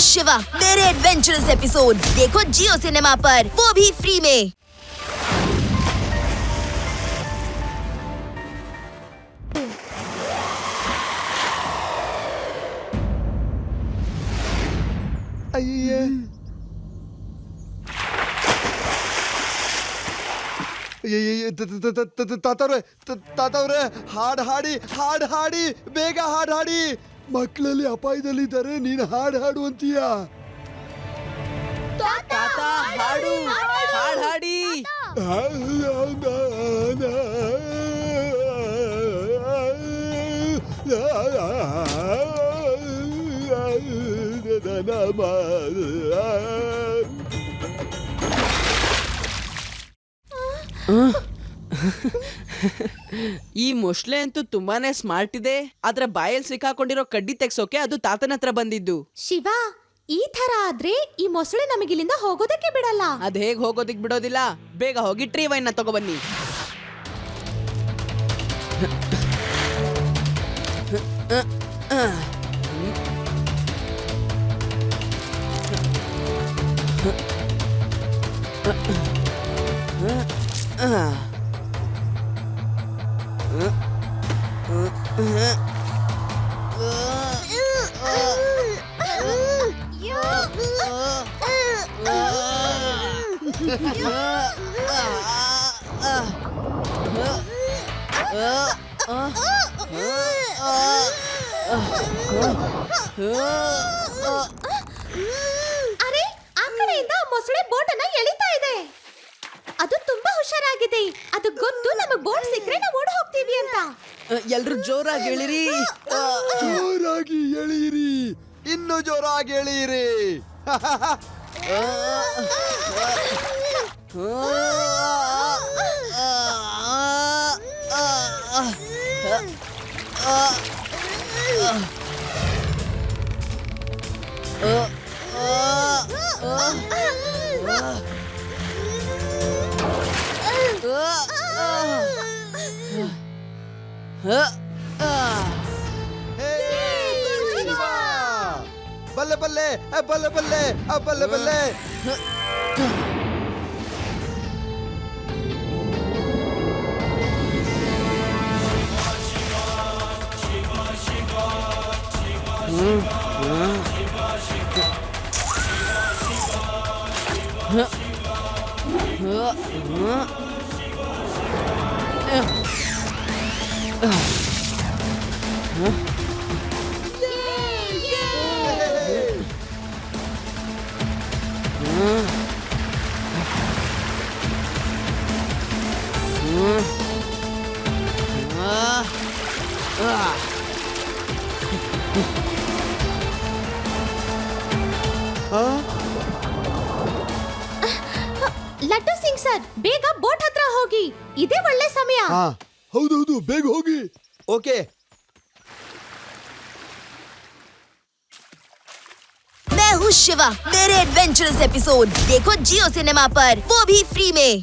शिवा मेरे adventurous episode देखो जियो cinema पर, वो भी फ्री में। ತಾತವ್ರೆ ಹಾಡ್ ಹಾಡಿ ಬೇಗ ಹಾಡ್ ಹಾಡಿ. ಮಕ್ಕಳಲ್ಲಿ ಅಪಾಯದಲ್ಲಿದ್ದಾರೆ, ನೀನು ಹಾಡು ಅಂತೀಯ. ಹಾಡಿ. ಈ ಮೊಶ್ಲೆ ಅಂತೂ ತುಂಬಾನೇ ಸ್ಮಾರ್ಟ್ ಇದೆ. ಆದ್ರೆ ಬಾಯಲ್ಲಿ ಸಿಕ್ಕಾಕೊಂಡಿರೋ ಕಡ್ಡಿ ತೆಗ್ಸೋಕೆ ಅದು ತಾತನ ಹತ್ರ ಬಂದಿದ್ದು. ಶಿವ, ಈ ತರ ಆದ್ರೆ ಈ ಮೊಸಳೆ ನಮಗಿಲ್ಲಿಂದ ಹೋಗೋದಕ್ಕೆ ಬಿಡಲ್ಲ. ಅದ್ ಹೇಗ್ ಹೋಗೋದಿಕ್ ಬಿಡೋದಿಲ್ಲ. ಬೇಗ ಹೋಗಿ ಟ್ರೀ ವೈನ್ ನ ತಗೊಬನ್ನಿ. ಅರೆ, ಆ ಕಡೆಯಿಂದ ಮೊಸಳೆ ಬೋಟ್ ಅನ್ನ ಎಳಿತಾ ಇದೆ. ಅದು ತುಂಬಾ ಹುಷಾರಾಗಿದೆ. ಅದು ಗೊತ್ತು ನಮಗ್ ಬೋಟ್ ಸಿಕ್ಕರೆ ನಾವು ಓಡ್ ಹೋಗ್ತೀವಿ ಅಂತ. ಎಲ್ರು ಜೋರಾಗಿ ಹೇಳಿರಿ. ಜೋರಾಗಿ ಎಳೀರಿ, ಇನ್ನು ಜೋರಾಗಿ ಎಳೀರಿ. ಬಲ್ಲೆ ಬಲ್ಲೆ ಬಲ್ಲೆ ಬಲ್ಲೆ ಬಲ್ಲೆ ಬಲ್ಲೆ. ಲಡ್ಡು ಸಿಂಗ್ ಸರ್, ಬೇಗ ಬೋಟ್ ಹತ್ರ ಹೋಗಿ. ಇದೇ ಒಳ್ಳೆ ಸಮಯ. ಹೌದೌದು, ಬೇಗ ಹೋಗಿ. ಓಕೆ. मैं हूँ शिवा मेरे एडवेंचरस एपिसोड देखो जियो सिनेमा पर, वो भी फ्री में।